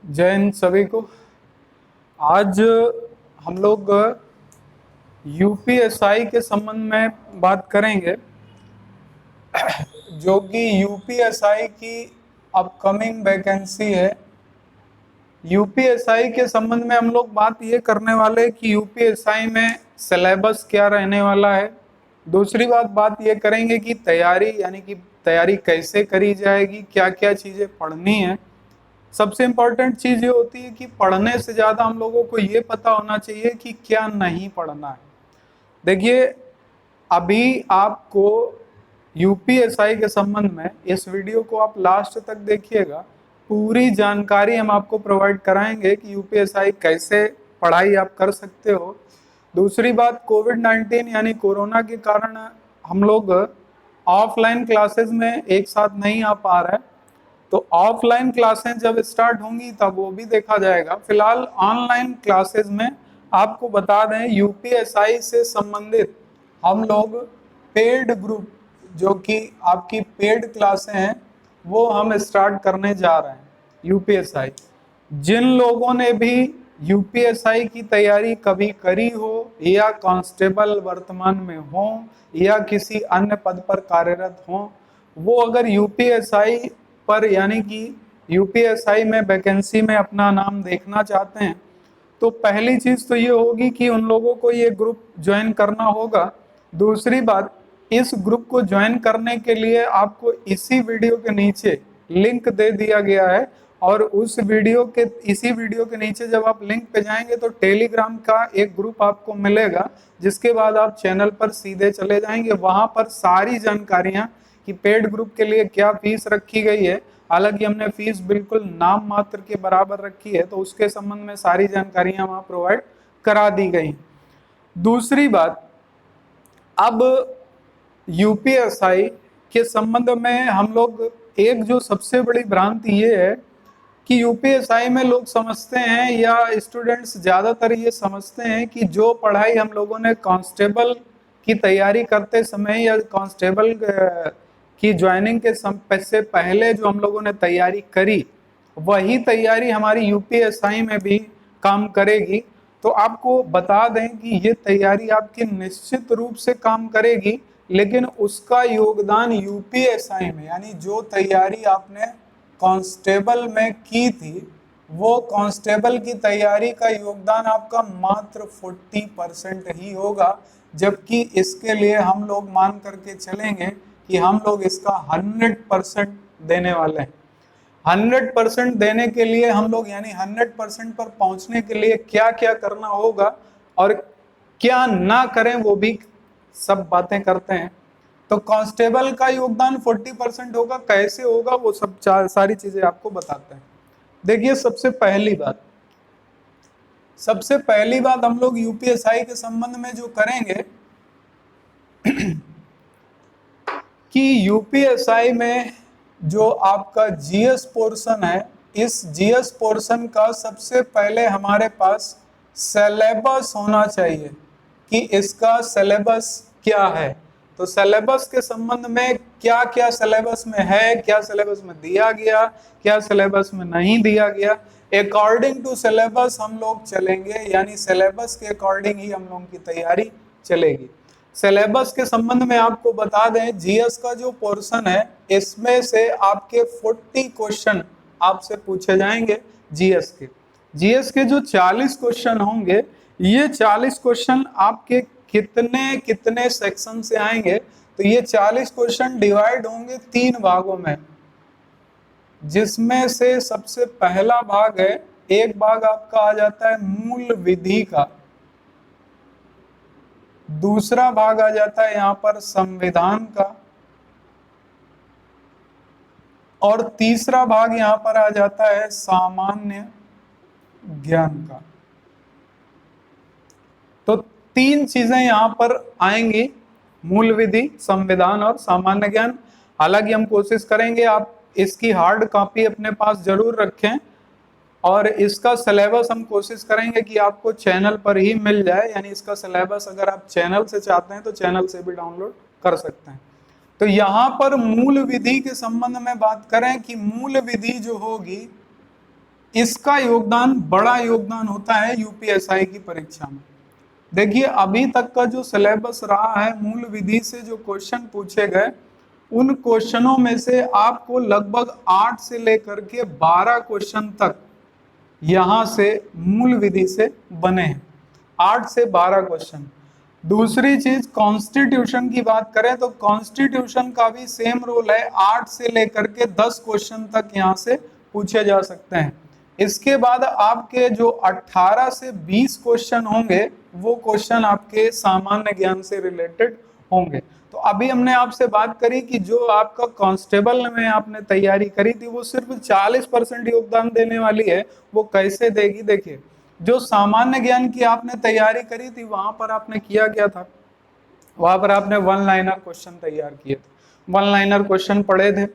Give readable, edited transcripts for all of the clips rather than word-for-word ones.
जय हिंद सभी को। आज हम लोग यूपीएसआई के संबंध में बात करेंगे, जो कि यूपीएसआई की अपकमिंग वैकेंसी है। यूपीएसआई के संबंध में हम लोग बात ये करने वाले हैं कि यूपीएसआई में सिलेबस क्या रहने वाला है। दूसरी बात ये करेंगे कि तैयारी यानी कि तैयारी कैसे करी जाएगी, क्या क्या चीज़ें पढ़नी है। सबसे इम्पोर्टेंट चीज़ ये होती है कि पढ़ने से ज़्यादा हम लोगों को ये पता होना चाहिए कि क्या नहीं पढ़ना है। देखिए, अभी आपको यूपीएसआई के संबंध में इस वीडियो को आप लास्ट तक देखिएगा, पूरी जानकारी हम आपको प्रोवाइड कराएंगे कि यूपीएसआई कैसे पढ़ाई आप कर सकते हो। दूसरी बात, कोविड-19 यानी कोरोना के कारण हम लोग ऑफलाइन क्लासेस में एक साथ नहीं आ पा रहे, तो ऑफलाइन क्लासेस जब स्टार्ट होंगी तब वो भी देखा जाएगा। फिलहाल ऑनलाइन क्लासेस में आपको बता दें, यूपीएसआई से संबंधित हम लोग पेड ग्रुप, जो कि आपकी पेड क्लासें हैं, वो हम स्टार्ट करने जा रहे हैं। यूपीएसआई, जिन लोगों ने भी यूपीएसआई की तैयारी कभी करी हो या कांस्टेबल वर्तमान में हो या किसी अन्य पद पर कार्यरत हो, वो अगर यूपीएसआई पर यानी कि यूपीएसआई में वैकेंसी में अपना नाम देखना चाहते हैं, तो पहली चीज तो ये होगी कि उन लोगों को ये ग्रुप ज्वाइन करना होगा। दूसरी बात, इस ग्रुप को ज्वाइन करने के लिए आपको इसी वीडियो के नीचे लिंक दे दिया गया है, और उस वीडियो के इसी वीडियो के नीचे जब आप लिंक पे जाएंगे तो टेलीग्राम का एक ग्रुप आपको मिलेगा, जिसके बाद आप चैनल पर सीधे चले जाएंगे। वहां पर सारी जानकारियां कि पेड ग्रुप के लिए क्या फीस रखी गई है, हालांकि हमने फीस बिल्कुल नाम मात्र के बराबर रखी है, तो उसके संबंध में सारी जानकारियां वहां प्रोवाइड करा दी गई। दूसरी बात, अब यूपीएसआई के संबंध में हम लोग एक जो सबसे बड़ी भ्रांति ये है कि यूपीएसआई में लोग समझते हैं या स्टूडेंट्स ज़्यादातर ये समझते हैं कि जो पढ़ाई हम लोगों ने कांस्टेबल की तैयारी करते समय या कांस्टेबल की ज्वाइनिंग के से पहले जो हम लोगों ने तैयारी करी, वही तैयारी हमारी यूपीएसआई में भी काम करेगी। तो आपको बता दें कि ये तैयारी आपकी निश्चित रूप से काम करेगी, लेकिन उसका योगदान यूपीएसआई में यानी जो तैयारी आपने कांस्टेबल में की थी, वो कांस्टेबल की तैयारी का योगदान आपका मात्र 40% ही होगा, जबकि इसके लिए हम लोग मान करके चलेंगे कि हम लोग इसका 100% देने वाले हैं। 100% देने के लिए हम लोग यानी 100% पर पहुंचने के लिए क्या क्या करना होगा और क्या ना करें वो भी सब बातें करते हैं। तो कांस्टेबल का योगदान 40% होगा, कैसे होगा वो सब सारी चीजें आपको बताते हैं। देखिए, सबसे पहली बात हम लोग यूपीएसआई के संबंध में जो करेंगे कि यूपीएसआई में जो आपका जीएस पोर्शन है, इस जीएस पोर्शन का सबसे पहले हमारे पास सिलेबस होना चाहिए कि इसका सिलेबस क्या है। तो सिलेबस के संबंध में क्या क्या सिलेबस में है, क्या सिलेबस में दिया गया, क्या सिलेबस में नहीं दिया गया, अकॉर्डिंग टू सिलेबस हम लोग चलेंगे, यानी सिलेबस के अकॉर्डिंग ही हम लोगों की तैयारी चलेगी। सिलेबस के संबंध में आपको बता दें, जीएस का जो पोर्शन है, इसमें से आपके 40 क्वेश्चन आपसे पूछे जाएंगे। जीएस के जो 40 क्वेश्चन होंगे, ये 40 क्वेश्चन आपके कितने कितने सेक्शन से आएंगे, तो ये 40 क्वेश्चन डिवाइड होंगे 3 भागों में, जिसमें से सबसे पहला भाग है, एक भाग आपका आ जाता है मूल विधि का, दूसरा भाग आ जाता है यहाँ पर संविधान का, और तीसरा भाग यहाँ पर आ जाता है सामान्य ज्ञान का। तो 3 चीजें यहाँ पर आएंगी, मूल विधि, संविधान और सामान्य ज्ञान। हालांकि हम कोशिश करेंगे आप इसकी हार्ड कॉपी अपने पास जरूर रखें, और इसका सिलेबस हम कोशिश करेंगे कि आपको चैनल पर ही मिल जाए, यानी इसका सिलेबस अगर आप चैनल से चाहते हैं तो चैनल से भी डाउनलोड कर सकते हैं। तो यहाँ पर मूल विधि के संबंध में बात करें कि मूल विधि जो होगी इसका योगदान, बड़ा योगदान होता है यूपीएसआई की परीक्षा में। देखिए अभी तक का जो सिलेबस रहा है, मूल विधि से जो क्वेश्चन पूछे गए, उन क्वेश्चनों में से आपको लगभग 8 से लेकर के 12 क्वेश्चन तक यहां से मूल विधि से बने हैं, 8 से 12 क्वेश्चन। दूसरी चीज कॉन्स्टिट्यूशन की बात करें तो कॉन्स्टिट्यूशन का भी सेम रोल है, 8 से लेकर के 10 क्वेश्चन तक यहां से पूछे जा सकते हैं। इसके बाद आपके जो 18 से 20 क्वेश्चन होंगे वो क्वेश्चन आपके सामान्य ज्ञान से रिलेटेड होंगे। तो अभी हमने आपसे बात करी कि जो आपका कांस्टेबल में आपने तैयारी करी थी वो सिर्फ 40% योगदान देने वाली है, वो कैसे देगी? देखिए जो सामान्य ज्ञान की आपने तैयारी करी थी वहां पर आपने किया क्या था, वहां पर आपने वन लाइनर क्वेश्चन तैयार किए थे, वन लाइनर क्वेश्चन पढ़े थे।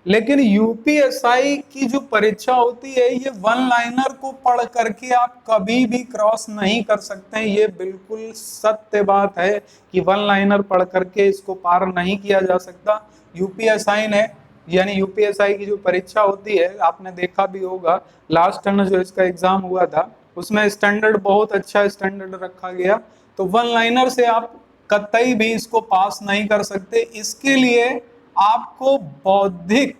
लेकिन यूपीएसआई की जो परीक्षा होती है ये वन लाइनर को पढ़ करके आप कभी भी क्रॉस नहीं कर सकते हैं, ये बिल्कुल सत्य बात है कि वन लाइनर पढ़ करके इसको पार नहीं किया जा सकता। यूपीएसआई ने, यानी यूपीएसआई की जो परीक्षा होती है, आपने देखा भी होगा लास्ट टर्म जो इसका एग्जाम हुआ था उसमें स्टैंडर्ड बहुत अच्छा स्टैंडर्ड रखा गया। तो वन लाइनर से आप कतई भी इसको पास नहीं कर सकते। इसके लिए आपको बौद्धिक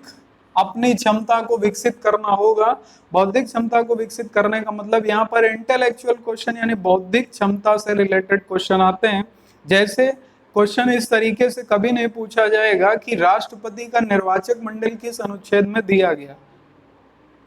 अपनी क्षमता को विकसित करना होगा। बौद्धिक क्षमता को विकसित करने का मतलब यहाँ पर इंटेलेक्चुअल क्वेश्चन यानी बौद्धिक क्षमता से रिलेटेड क्वेश्चन आते हैं। जैसे क्वेश्चन इस तरीके से कभी नहीं पूछा जाएगा कि राष्ट्रपति का निर्वाचक मंडल किस अनुच्छेद में दिया गया।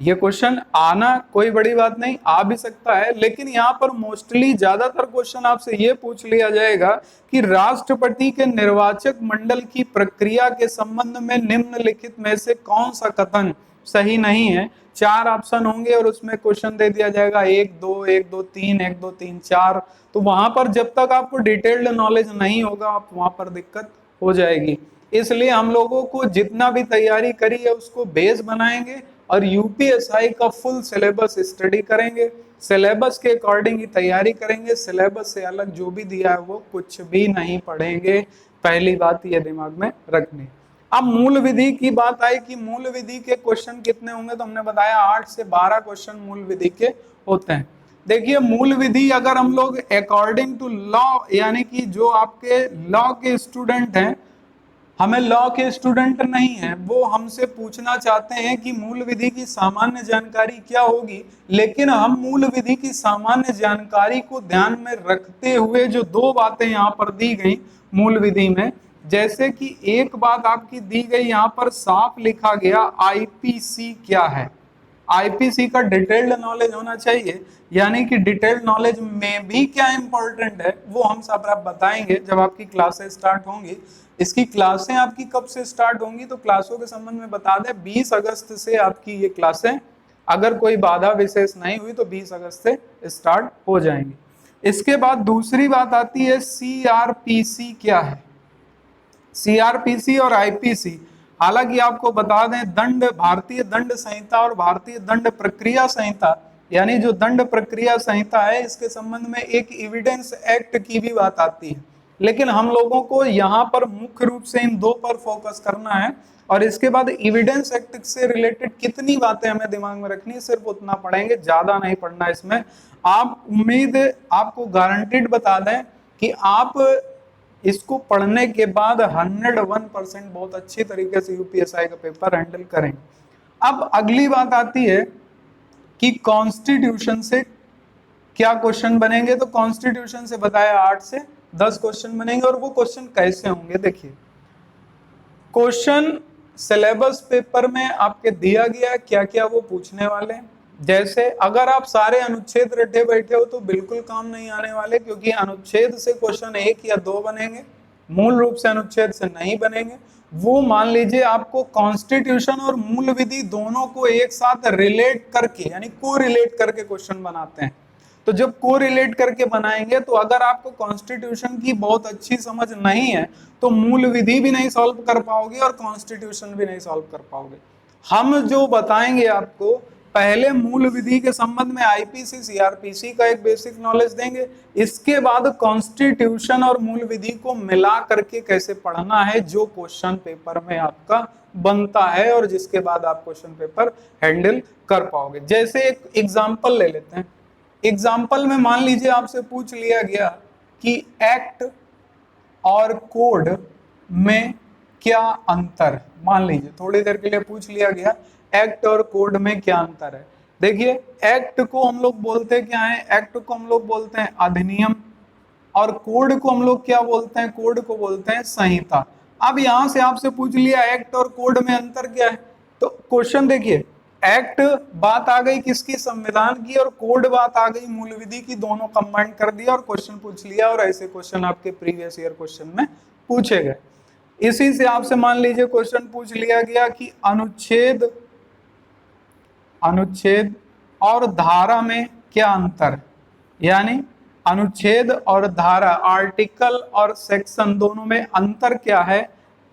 ये क्वेश्चन आना कोई बड़ी बात नहीं, आ भी सकता है, लेकिन यहाँ पर मोस्टली ज्यादातर क्वेश्चन आपसे ये पूछ लिया जाएगा कि राष्ट्रपति के निर्वाचक मंडल की प्रक्रिया के संबंध में निम्नलिखित में से कौन सा कथन सही नहीं है। 4 ऑप्शन होंगे और उसमें क्वेश्चन दे दिया जाएगा 1 2 1 2 3 1 2 3 4। तो वहां पर जब तक आपको डिटेल्ड नॉलेज नहीं होगा आप वहां पर दिक्कत हो जाएगी। इसलिए हम लोगों को जितना भी तैयारी करी है उसको बेस बनाएंगे और यूपीएसआई का फुल सिलेबस स्टडी करेंगे, सिलेबस के अकॉर्डिंग ही तैयारी करेंगे। सिलेबस से अलग जो भी दिया है वो कुछ भी नहीं पढ़ेंगे, पहली बात ये दिमाग में रखनी। अब मूल विधि की बात आई कि मूल विधि के क्वेश्चन कितने होंगे, तो हमने बताया 8 से 12 क्वेश्चन मूल विधि के होते हैं। देखिए मूल विधि अगर हम लोग अकॉर्डिंग टू लॉ, यानी कि जो आपके लॉ के स्टूडेंट हैं, हमें लॉ के स्टूडेंट नहीं है, वो हमसे पूछना चाहते हैं कि मूल विधि की सामान्य जानकारी क्या होगी, लेकिन हम मूल विधि की सामान्य जानकारी को ध्यान में रखते हुए जो 2 बातें यहाँ पर दी गई मूल विधि में, जैसे कि एक बात आपकी दी गई यहाँ पर साफ लिखा गया आईपीसी क्या है। आईपीसी का डिटेल्ड नॉलेज होना चाहिए, यानी कि डिटेल्ड नॉलेज में भी क्या इंपॉर्टेंट है वो हम सब आप बताएंगे जब आपकी क्लासेस स्टार्ट होंगी। इसकी क्लासें आपकी कब से स्टार्ट होंगी, तो क्लासों के संबंध में बता दें 20 अगस्त से आपकी ये क्लासें, अगर कोई बाधा विशेष नहीं हुई तो 20 अगस्त से स्टार्ट हो जाएंगी। इसके बाद दूसरी बात आती है सीआरपीसी क्या है। सीआरपीसी और आईपीसी, हालांकि आपको बता दें दंड, भारतीय दंड संहिता और भारतीय दंड प्रक्रिया संहिता, यानी जो दंड प्रक्रिया संहिता है इसके संबंध में एक एविडेंस एक्ट की भी बात आती है, लेकिन हम लोगों को यहाँ पर मुख्य रूप से इन 2 पर फोकस करना है। और इसके बाद एविडेंस एक्ट से रिलेटेड कितनी बातें हमें दिमाग में रखनी है सिर्फ उतना पढ़ेंगे, ज्यादा नहीं पढ़ना इसमें। आप उम्मीद आपको गारंटीड बता दें कि आप इसको पढ़ने के बाद 101% बहुत अच्छी तरीके से यूपीएसआई का पेपर हैंडल करें। अब अगली बात आती है कि कॉन्स्टिट्यूशन से क्या क्वेश्चन बनेंगे, तो कॉन्स्टिट्यूशन से बताया 8 से 10 क्वेश्चन बनेंगे। और वो क्वेश्चन कैसे होंगे, देखिए क्वेश्चन सिलेबस पेपर में आपके दिया गया क्या क्या वो पूछने वाले हैं। जैसे अगर आप सारे अनुच्छेद रटे बैठे हो तो बिल्कुल काम नहीं आने वाले, क्योंकि अनुच्छेद से क्वेश्चन 1 या 2 बनेंगे, मूल रूप से अनुच्छेद से नहीं बनेंगे। वो मान लीजिए आपको कॉन्स्टिट्यूशन और मूल विधि दोनों को एक साथ रिलेट करके, यानी को रिलेट करके क्वेश्चन बनाते हैं। तो जब को रिलेट करके बनाएंगे तो अगर आपको कॉन्स्टिट्यूशन की बहुत अच्छी समझ नहीं है तो मूल विधि भी नहीं सॉल्व कर पाओगे और कॉन्स्टिट्यूशन भी नहीं सॉल्व कर पाओगे। हम जो बताएंगे आपको पहले मूल विधि के संबंध में आईपीसी सीआरपीसी का एक बेसिक नॉलेज देंगे, इसके बाद कॉन्स्टिट्यूशन और मूल विधि को मिला करके कैसे पढ़ना है जो क्वेश्चन पेपर में आपका बनता है और जिसके बाद आप क्वेश्चन पेपर हैंडल कर पाओगे। जैसे एक एग्जांपल ले लेते हैं। एग्जांपल में मान लीजिए आपसे पूछ लिया गया कि एक्ट और कोड में क्या अंतर है। मान लीजिए थोड़ी देर के लिए पूछ लिया गया एक्ट और कोड में क्या अंतर है। देखिए एक्ट को हम लोग बोलते क्या है, एक्ट को हम लोग बोलते हैं अधिनियम, और कोड को हम लोग क्या बोलते हैं, कोड को बोलते हैं संहिता। अब यहां से आपसे पूछ लिया एक्ट और कोड में अंतर क्या है, तो क्वेश्चन देखिए, एक्ट बात आ गई किसकी, संविधान की, और कोड बात आ गई मूल विधि की, दोनों कंबाइन कर दिया और क्वेश्चन पूछ लिया। और ऐसे क्वेश्चन आपके प्रीवियस ईयर क्वेश्चन में पूछे गए। इसी से आपसे मान लीजिए क्वेश्चन पूछ लिया गया कि अनुच्छेद और धारा में क्या अंतर है, यानी अनुच्छेद और धारा, आर्टिकल और सेक्शन, दोनों में अंतर क्या है,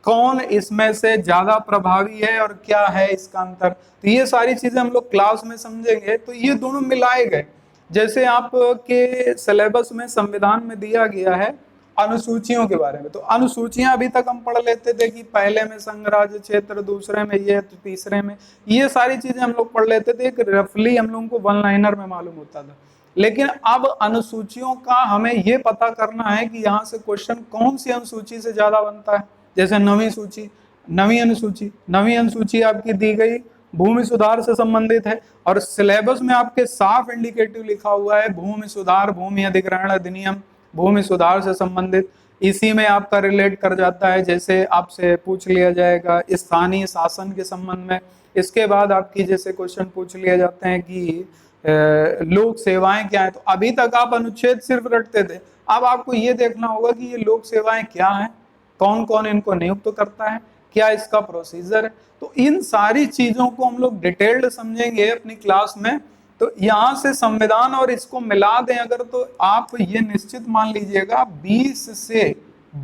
कौन इसमें से ज्यादा प्रभावी है और क्या है इसका अंतर। तो ये सारी चीजें हम लोग क्लास में समझेंगे। तो ये दोनों मिलाए गए। जैसे आपके सिलेबस में संविधान में दिया गया है अनुसूचियों के बारे में, तो अनुसूचियां अभी तक हम पढ़ लेते थे कि पहले में संघ राज्य क्षेत्र, दूसरे में ये, तो तीसरे में ये सारी चीजें हम लोग पढ़ लेते थे, एक रफली हम लोगों को वन लाइनर में मालूम होता था। लेकिन अब अनुसूचियों का हमें ये पता करना है कि यहाँ से क्वेश्चन कौन सी अनुसूची से ज्यादा बनता है। जैसे नवी अनुसूची आपकी दी गई भूमि सुधार से संबंधित है, और सिलेबस में आपके साफ इंडिकेटिव लिखा हुआ है भूमि सुधार, भूमि अधिग्रहण अधिनियम, भूमि सुधार से संबंधित। इसी में आपका रिलेट कर जाता है। जैसे आपसे पूछ लिया जाएगा स्थानीय शासन के संबंध में, इसके बाद आपकी जैसे क्वेश्चन पूछ लिया जाते हैं कि लोक सेवाएं क्या है। तो अभी तक आप अनुच्छेद सिर्फ रटते थे, अब आपको ये देखना होगा कि ये लोक सेवाएं क्या है, कौन कौन इनको नियुक्त करता है, क्या इसका प्रोसीजर है। तो इन सारी चीजों को हम लोग डिटेल्ड समझेंगे अपनी क्लास में। तो यहाँ से संविधान और इसको मिला दें अगर, तो आप ये निश्चित मान लीजिएगा 20 से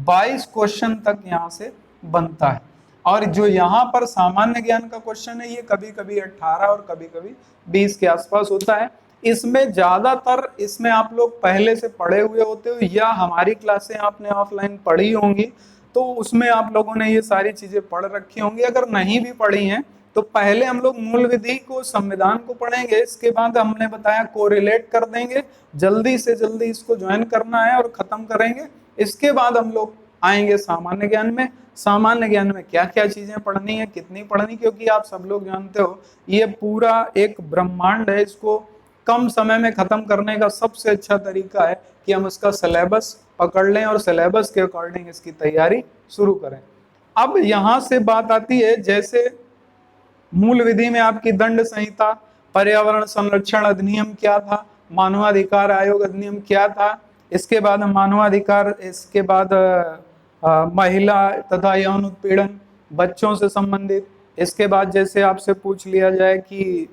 22 क्वेश्चन तक यहाँ से बनता है। और जो यहाँ पर सामान्य ज्ञान का क्वेश्चन है ये कभी कभी 18 और कभी कभी 20 के आसपास होता है। इसमें ज्यादातर इसमें आप लोग पहले से पढ़े हुए होते हो या हमारी क्लासें आपने ऑफलाइन पढ़ी होंगी, तो उसमें आप लोगों ने ये सारी चीजें पढ़ रखी होंगी। अगर नहीं भी पढ़ी हैं तो पहले हम लोग मूल विधि को, संविधान को पढ़ेंगे, इसके बाद हमने बताया कोरिलेट कर देंगे, जल्दी से जल्दी इसको ज्वाइन करना है और खत्म करेंगे। इसके बाद हम लोग आएंगे सामान्य ज्ञान में। सामान्य ज्ञान में क्या क्या चीजें पढ़नी है, कितनी पढ़नी, क्योंकि आप सब लोग जानते हो ये पूरा एक ब्रह्मांड है। इसको कम समय में खत्म करने का सबसे अच्छा तरीका है कि हम इसका सिलेबस पकड़ लें और सिलेबस के अकॉर्डिंग इसकी तैयारी शुरू करें। अब यहाँ से बात आती है, जैसे मूल विधि में आपकी दंड संहिता, पर्यावरण संरक्षण अधिनियम क्या था, मानवाधिकार आयोग अधिनियम क्या था, इसके बाद मानवाधिकार, इसके बाद महिला तथा यौन उत्पीड़न, बच्चों से संबंधित। इसके बाद जैसे आपसे पूछ लिया जाए कि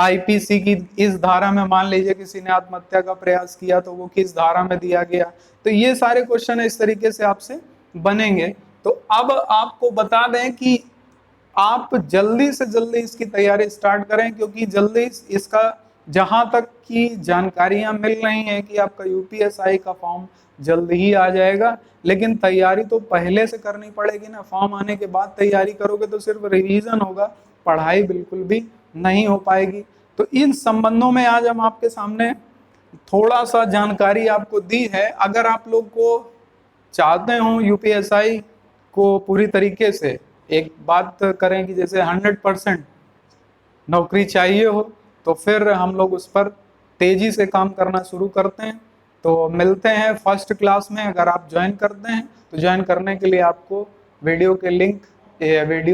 आईपीसी की इस धारा में मान लीजिए किसी ने आत्महत्या का प्रयास किया तो वो किस धारा में दिया गया। तो ये सारे क्वेश्चन इस तरीके से आपसे बनेंगे। तो अब आपको बता दें कि आप जल्दी से जल्दी इसकी तैयारी स्टार्ट करें, क्योंकि जल्दी इसका जहां तक की जानकारियां मिल रही हैं कि आपका यूपीएसआई का फॉर्म जल्द ही आ जाएगा, लेकिन तैयारी तो पहले से करनी पड़ेगी ना। फॉर्म आने के बाद तैयारी करोगे तो सिर्फ रिवीजन होगा, पढ़ाई बिल्कुल भी नहीं हो पाएगी। तो इन संबंधों में आज हम आपके सामने थोड़ा सा जानकारी आपको दी है। अगर आप लोग को चाहते हो यूपीएसआई को पूरी तरीके से, एक बात करें कि जैसे 100% नौकरी चाहिए हो, तो फिर हम लोग उस पर तेजी से काम करना शुरू करते हैं। तो मिलते हैं फर्स्ट क्लास में। अगर आप ज्वाइन करते हैं तो ज्वाइन करने के लिए आपको वीडियो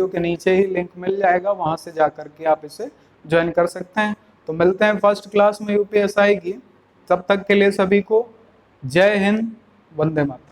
के नीचे ही लिंक मिल जाएगा, वहां से जा करके आप इसे ज्वाइन कर सकते हैं। तो मिलते हैं फर्स्ट क्लास में यूपीएसआई की। तब तक के लिए सभी को जय हिंद, वंदे मातरम।